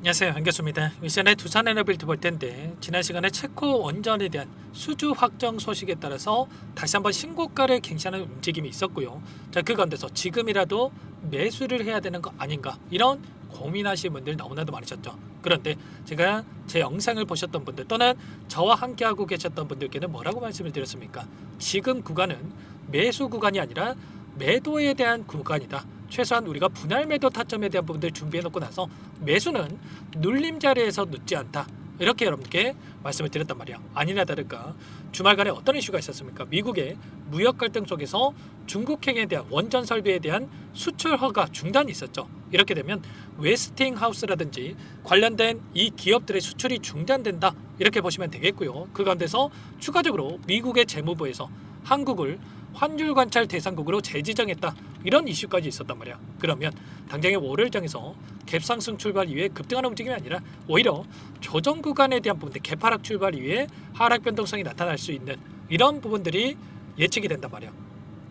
안녕하세요, 한교수입니다. 미션의 두산 에너빌트 볼 텐데 지난 시간에 체코 원전에 대한 수주 확정 소식에 따라서 다시 한번 신고가를 갱신하는 움직임이 있었고요. 자, 그 가운데서 지금이라도 매수를 해야 되는 거 아닌가 이런 고민하시는 분들 너무나도 많으셨죠. 그런데 제가 제 영상을 보셨던 분들 또는 저와 함께하고 계셨던 분들께는 뭐라고 말씀을 드렸습니까? 지금 구간은 매수 구간이 아니라 매도에 대한 구간이다. 최소한 우리가 분할 매도 타점에 대한 부분들 준비해 놓고 나서 매수는 눌림 자리에서 늦지 않다. 이렇게 여러분께 말씀을 드렸단 말이야. 아니나 다를까 주말간에 어떤 이슈가 있었습니까? 미국의 무역 갈등 속에서 중국행에 대한 원전 설비에 대한 수출 허가 중단이 있었죠. 이렇게 되면 웨스팅하우스라든지 관련된 이 기업들의 수출이 중단된다. 이렇게 보시면 되겠고요. 그 가운데서 추가적으로 미국의 재무부에서 한국을 환율 관찰 대상국으로 재지정했다. 이런 이슈까지 있었단 말이야. 그러면 당장의 월요일장에서 갭상승 출발 이후에 급등하는 움직임이 아니라 오히려 조정 구간에 대한 부분들 갭하락 출발 이후에 하락 변동성이 나타날 수 있는 이런 부분들이 예측이 된단 말이야.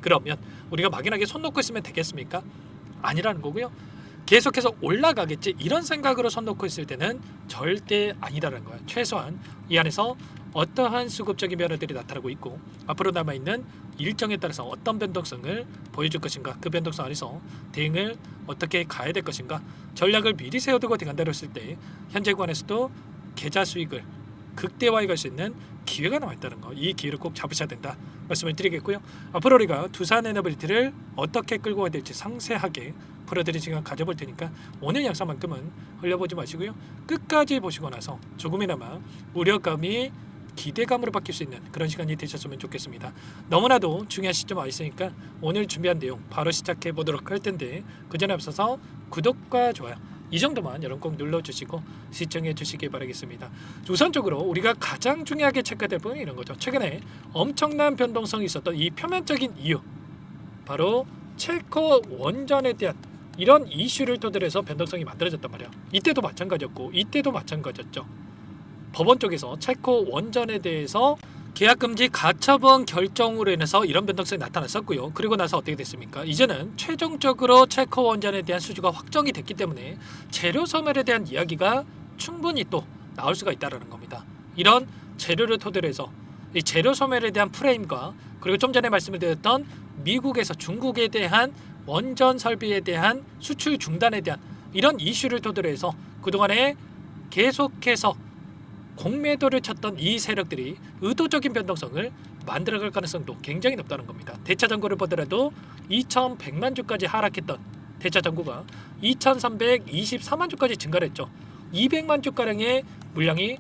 그러면 우리가 막연하게 손 놓고 있으면 되겠습니까? 아니라는 거고요. 계속해서 올라가겠지 이런 생각으로 손 놓고 있을 때는 절대 아니다라는 거야. 최소한 이 안에서 어떠한 수급적인 변화들이 나타나고 있고 앞으로 남아있는 일정에 따라서 어떤 변동성을 보여줄 것인가, 그 변동성 안에서 대응을 어떻게 가야 될 것인가, 전략을 미리 세워두고 대응한다고 했을 때 현재 구간에서도 계좌 수익을 극대화해 갈 수 있는 기회가 남아있다는 거, 이 기회를 꼭 잡으셔야 된다 말씀을 드리겠고요. 앞으로 우리가 두산 에너빌리티를 어떻게 끌고 가야 될지 상세하게 풀어드린 시간 가져볼 테니까 오늘 영상만큼은 흘려보지 마시고요. 끝까지 보시고 나서 조금이나마 우려감이 기대감으로 바뀔 수 있는 그런 시간이 되셨으면 좋겠습니다. 너무나도 중요한 시점 와 있으니까 오늘 준비한 내용 바로 시작해 보도록 할 텐데 그 전에 앞서서 구독과 좋아요 이 정도만 여러분 꼭 눌러주시고 시청해 주시기 바라겠습니다. 우선적으로 우리가 가장 중요하게 체크해야 될 부분이 이런 거죠. 최근에 엄청난 변동성이 있었던 이 표면적인 이유, 바로 체코 원전에 대한 이런 이슈를 토대로 해서 변동성이 만들어졌단 말이야. 이때도 마찬가지였고 이때도 마찬가지였죠. 법원 쪽에서 체코 원전에 대해서 계약금지 가처분 결정으로 인해서 이런 변동성이 나타났었고요. 그리고 나서 어떻게 됐습니까? 이제는 최종적으로 체코 원전에 대한 수주가 확정이 됐기 때문에 재료 소멸에 대한 이야기가 충분히 또 나올 수가 있다는 겁니다. 이런 재료를 토대로 해서 이 재료 소멸에 대한 프레임과 그리고 좀 전에 말씀을 드렸던 미국에서 중국에 대한 원전 설비에 대한 수출 중단에 대한 이런 이슈를 토대로 해서 그동안에 계속해서 공매도를 쳤던 이 세력들이 의도적인 변동성을 만들어갈 가능성도 굉장히 높다는 겁니다. 대차전고를 보더라도 2100만 주까지 하락했던 대차전고가 2324만 주까지 증가를 했죠. 200만 주가량의 물량이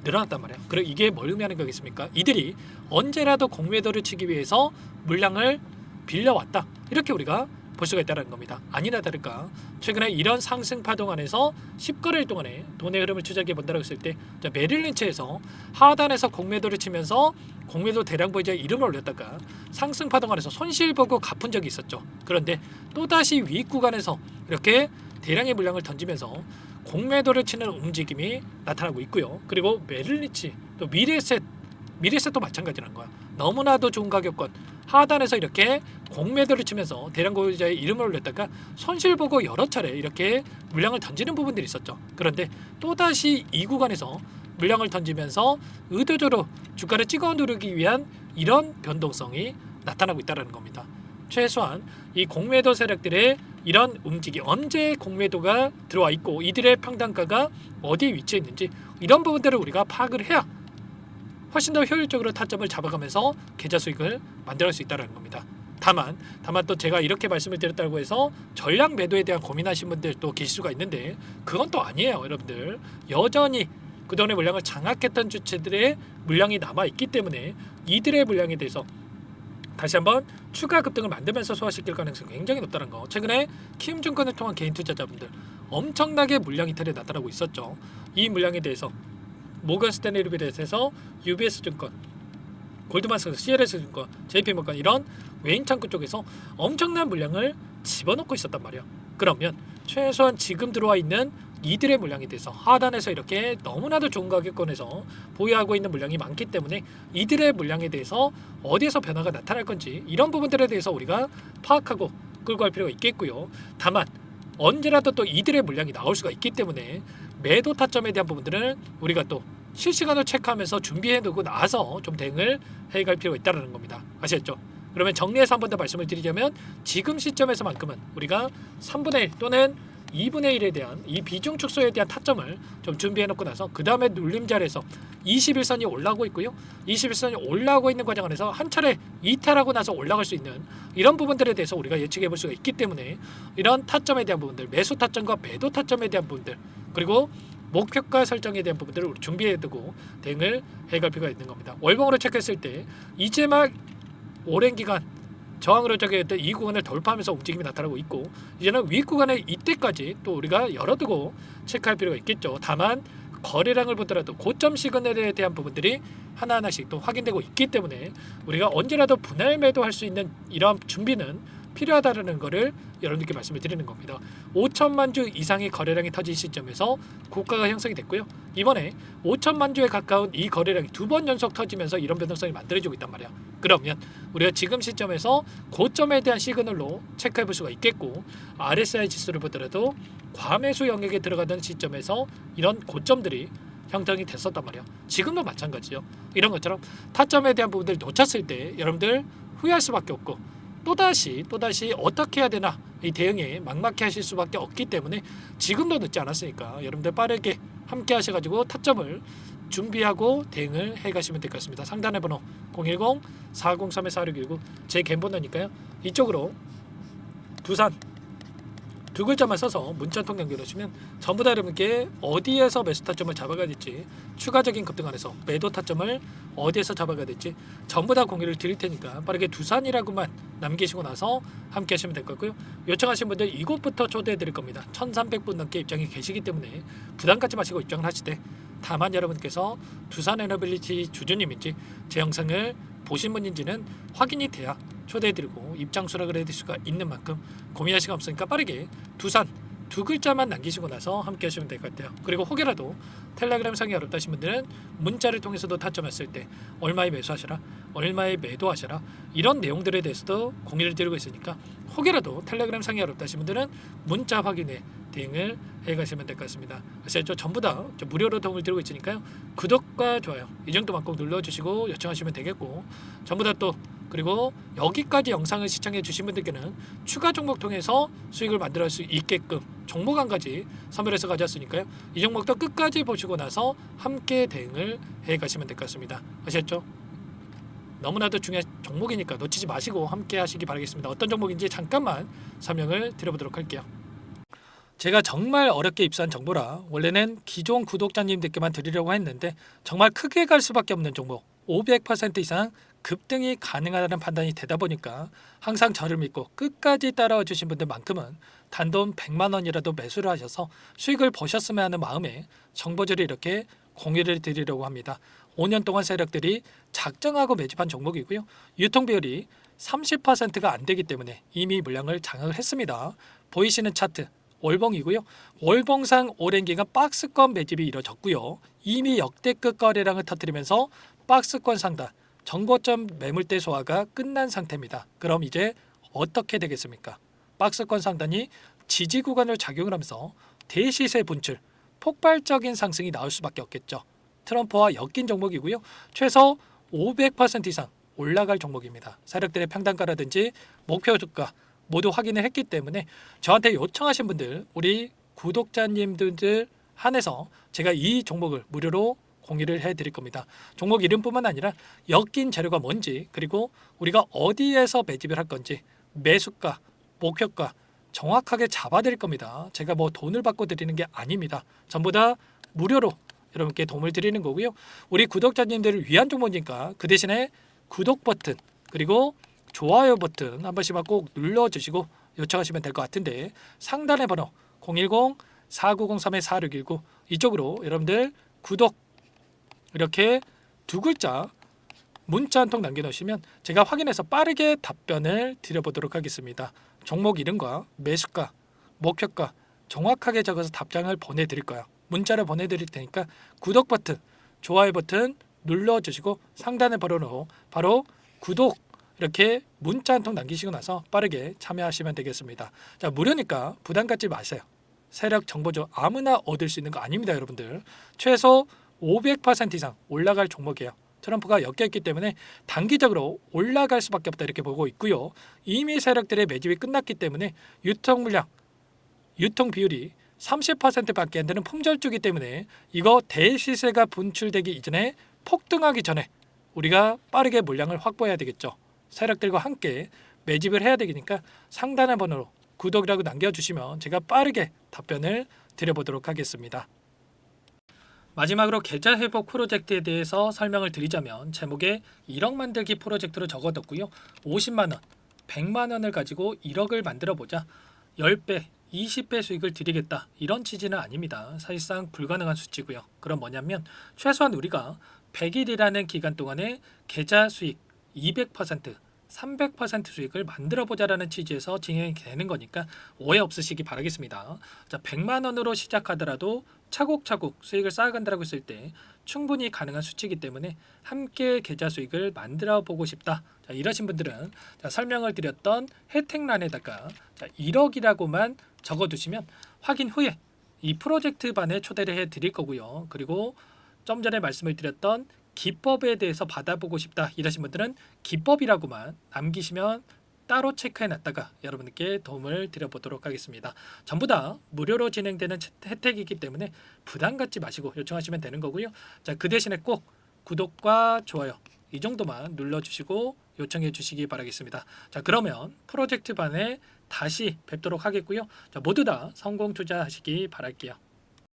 늘어났단 말이에요. 그리고 이게 뭘 의미하는 거겠습니까? 이들이 언제라도 공매도를 치기 위해서 물량을 빌려왔다. 이렇게 우리가 볼 수가 있다는 겁니다. 아니나 다를까 최근에 이런 상승 파동 안에서 10거래일 동안에 돈의 흐름을 추적해 본다고 했을 때 메릴린치에서 하단에서 공매도를 치면서 공매도 대량 보유자의 이름을 올렸다가 상승 파동 안에서 손실 보고 갚은 적이 있었죠. 그런데 또다시 위익 구간에서 이렇게 대량의 물량을 던지면서 공매도를 치는 움직임이 나타나고 있고요. 그리고 메릴린치 또 미래셋도 마찬가지라는 거야. 너무나도 좋은 가격권 하단에서 이렇게 공매도를 치면서 대량 보유자의 이름을 올렸다가 손실 보고 여러 차례 이렇게 물량을 던지는 부분들이 있었죠. 그런데 또다시 이 구간에서 물량을 던지면서 의도적으로 주가를 찍어 누르기 위한 이런 변동성이 나타나고 있다는 겁니다. 최소한 이 공매도 세력들의 이런 움직임, 언제 공매도가 들어와 있고 이들의 평단가가 어디에 위치해 있는지 이런 부분들을 우리가 파악을 해야 훨씬 더 효율적으로 타점을 잡아가면서 계좌 수익을 만들어갈 수 있다는 겁니다. 다만 또 제가 이렇게 말씀을 드렸다고 해서 전략 매도에 대한 고민하신 분들 또 계실 수가 있는데 그건 또 아니에요. 여러분들 여전히 그동안의 물량을 장악했던 주체들의 물량이 남아있기 때문에 이들의 물량에 대해서 다시 한번 추가 급등을 만들면서 소화시킬 가능성이 굉장히 높다는 거. 최근에 키움증권을 통한 개인 투자자분들 엄청나게 물량 이탈이 나타나고 있었죠. 이 물량에 대해서 모건 스탠리를 비롯해서 UBS 증권, 골드만삭스, CLS 증권, JP모건 이런 외인 창구 쪽에서 엄청난 물량을 집어넣고 있었단 말이야. 그러면 최소한 지금 들어와 있는 이들의 물량에 대해서 하단에서 이렇게 너무나도 좋은 가격권에서 보유하고 있는 물량이 많기 때문에 이들의 물량에 대해서 어디에서 변화가 나타날 건지 이런 부분들에 대해서 우리가 파악하고 끌고 갈 필요가 있겠고요. 다만 언제라도 또 이들의 물량이 나올 수가 있기 때문에 매도 타점에 대한 부분들은 우리가 또 실시간으로 체크하면서 준비해 두고 나서 좀 대응을 해갈 필요가 있다는 겁니다. 아시겠죠? 그러면 정리해서 한 번 더 말씀을 드리자면 지금 시점에서만큼은 우리가 3분의 1 또는 2분의 1에 대한 이 비중 축소에 대한 타점을 좀 준비해 놓고 나서 그 다음에 눌림 자리에서 21선이 올라오고 있고요. 21선이 올라오고 있는 과정 안에서 한 차례 이탈하고 나서 올라갈 수 있는 이런 부분들에 대해서 우리가 예측해 볼 수가 있기 때문에 이런 타점에 대한 부분들, 매수 타점과 매도 타점에 대한 부분들, 그리고 목표가 설정에 대한 부분들을 우리 준비해 두고 대응을 해갈 필요가 있는 겁니다. 월봉으로 체크했을 때 이제 막 오랜 기간 저항으로 저기했던 이 구간을 돌파하면서 움직임이 나타나고 있고 이제는 위 구간에 이때까지 또 우리가 열어두고 체크할 필요가 있겠죠. 다만 거래량을 보더라도 고점 시그널에 대한 부분들이 하나하나씩 또 확인되고 있기 때문에 우리가 언제라도 분할 매도할 수 있는 이러한 준비는 필요하다는 것을 여러분들께 말씀을 드리는 겁니다. 5천만 주 이상의 거래량이 터진 시점에서 고가가 형성이 됐고요. 이번에 5천만 주에 가까운 이 거래량이 두 번 연속 터지면서 이런 변동성이 만들어지고 있단 말이야. 그러면 우리가 지금 시점에서 고점에 대한 시그널로 체크해 볼 수가 있겠고 RSI 지수를 보더라도 과매수 영역에 들어가던 시점에서 이런 고점들이 형성이 됐었단 말이야. 지금도 마찬가지죠. 이런 것처럼 타점에 대한 부분들을 놓쳤을 때 여러분들 후회할 수밖에 없고 또다시 어떻게 해야 되나 이 대응에 막막해 하실 수밖에 없기 때문에 지금도 늦지 않았으니까 여러분들 빠르게 함께 하셔가지고 타점을 준비하고 대응을 해가시면 될 것 같습니다. 상단의 번호 010-403-4619 제 개인 번호니까요. 이쪽으로 두산 두 글자만 써서 문자 한 통 남겨놓으시면 전부 다 여러분께 어디에서 매수 타점을 잡아가야 될지 추가적인 급등 안에서 매도 타점을 어디에서 잡아가야 될지 전부 다 공유를 드릴 테니까 빠르게 두산이라고만 남기시고 나서 함께 하시면 될 것 같고요. 요청하신 분들 이곳부터 초대해 드릴 겁니다. 1300분 넘게 입장이 계시기 때문에 부담 갖지 마시고 입장을 하시되 다만 여러분께서 두산 에너빌리티 주주님인지 제 영상을 보신 분인지는 확인이 돼야 초대해드리고 입장 수락을 해드릴 수가 있는 만큼 고민할 시간 없으니까 빠르게 두산 두 글자만 남기시고 나서 함께 하시면 될 것 같아요. 그리고 혹여라도 텔레그램 상이 어렵다 하신 분들은 문자를 통해서도 타점했을 때 얼마에 매수하셔라, 얼마에 매도하셔라 이런 내용들에 대해서도 공유를 드리고 있으니까 혹여라도 텔레그램 상이 어렵다 하신 분들은 문자 확인에 대응을 해가시면 될 것 같습니다. 그래서 전부 다 무료로 도움을 드리고 있으니까요. 구독과 좋아요 이 정도만 꼭 눌러주시고 요청하시면 되겠고 전부 다 또 그리고 여기까지 영상을 시청해 주신 분들께는 추가 종목 통해서 수익을 만들어 수 있게끔 종목 한 가지 선별해서 가져왔으니까요. 이 종목도 끝까지 보시고 나서 함께 대응을 해 가시면 될 것 같습니다. 아셨죠? 너무나도 중요한 종목이니까 놓치지 마시고 함께 하시기 바라겠습니다. 어떤 종목인지 잠깐만 설명을 드려보도록 할게요. 제가 정말 어렵게 입수한 정보라 원래는 기존 구독자님들께만 드리려고 했는데 정말 크게 갈 수밖에 없는 종목 500% 이상 급등이 가능하다는 판단이 되다 보니까 항상 저를 믿고 끝까지 따라와 주신 분들만큼은 단돈 100만 원이라도 매수를 하셔서 수익을 보셨으면 하는 마음에 정보들을 이렇게 공유를 드리려고 합니다. 5년 동안 세력들이 작정하고 매집한 종목이고요. 유통비율이 30%가 안 되기 때문에 이미 물량을 장악을 했습니다. 보이시는 차트 월봉이고요. 월봉상 오랜 기간 박스권 매집이 이뤄졌고요. 이미 역대급 거래량을 터뜨리면서 박스권 상단 정고점 매물대 소화가 끝난 상태입니다. 그럼 이제 어떻게 되겠습니까? 박스권 상단이 지지 구간을 작용을 하면서 대시세 분출, 폭발적인 상승이 나올 수밖에 없겠죠. 트럼프와 엮인 종목이고요. 최소 500% 이상 올라갈 종목입니다. 세력들의 평단가라든지 목표 주가 모두 확인을 했기 때문에 저한테 요청하신 분들 우리 구독자님들 한해서 제가 이 종목을 무료로 공유를 해드릴 겁니다. 종목 이름뿐만 아니라 엮인 재료가 뭔지 그리고 우리가 어디에서 매집을 할 건지 매수가, 목표가 정확하게 잡아드릴 겁니다. 제가 뭐 돈을 받고 드리는 게 아닙니다. 전부 다 무료로 여러분께 도움을 드리는 거고요. 우리 구독자님들을 위한 종목이니까 그 대신에 구독 버튼 그리고 좋아요 버튼 한 번씩만 꼭 눌러주시고 요청하시면 될 것 같은데 상단의 번호 010-4903-4619 이쪽으로 여러분들 구독 이렇게 두 글자 문자 한 통 남겨놓으시면 제가 확인해서 빠르게 답변을 드려보도록 하겠습니다. 종목 이름과 매수가, 목표가 정확하게 적어서 답장을 보내드릴 거예요. 문자를 보내드릴 테니까 구독 버튼, 좋아요 버튼 눌러주시고 상단의 번호로 바로 구독 이렇게 문자 한 통 남기시고 나서 빠르게 참여하시면 되겠습니다. 자, 무료니까 부담 갖지 마세요. 세력 정보죠. 아무나 얻을 수 있는 거 아닙니다, 여러분들. 최소 500% 이상 올라갈 종목이에요. 트럼프가 엮였기 때문에 단기적으로 올라갈 수밖에 없다 이렇게 보고 있고요. 이미 세력들의 매집이 끝났기 때문에 유통 물량, 유통 비율이 30%밖에 안 되는 품절주기 때문에 이거 대시세가 분출되기 이전에 폭등하기 전에 우리가 빠르게 물량을 확보해야 되겠죠. 세력들과 함께 매집을 해야 되니까 상단의 번호로 구독이라고 남겨주시면 제가 빠르게 답변을 드려보도록 하겠습니다. 마지막으로 계좌 회복 프로젝트에 대해서 설명을 드리자면 제목에 1억 만들기 프로젝트로 적어뒀고요. 50만 원, 100만 원을 가지고 1억을 만들어 보자. 10배, 20배 수익을 드리겠다. 이런 취지는 아닙니다. 사실상 불가능한 수치고요. 그럼 뭐냐면 최소한 우리가 100일이라는 기간 동안에 계좌 수익 200%, 300% 수익을 만들어 보자라는 취지에서 진행이 되는 거니까 오해 없으시기 바라겠습니다. 자, 100만 원으로 시작하더라도 차곡차곡 수익을 쌓아간다고 했을 때 충분히 가능한 수치이기 때문에 함께 계좌 수익을 만들어 보고 싶다. 자, 이러신 분들은 자, 설명을 드렸던 혜택란에다가 자, 1억이라고만 적어두시면 확인 후에 이 프로젝트 반에 초대를 해 드릴 거고요. 그리고 좀 전에 말씀을 드렸던 기법에 대해서 받아보고 싶다 이러신 분들은 기법이라고만 남기시면 따로 체크해 놨다가 여러분께 도움을 드려보도록 하겠습니다. 전부 다 무료로 진행되는 혜택이기 때문에 부담 갖지 마시고 요청하시면 되는 거고요. 자, 그 대신에 꼭 구독과 좋아요 이 정도만 눌러주시고 요청해 주시기 바라겠습니다. 자, 그러면 프로젝트 반에 다시 뵙도록 하겠고요. 자, 모두 다 성공 투자하시기 바랄게요.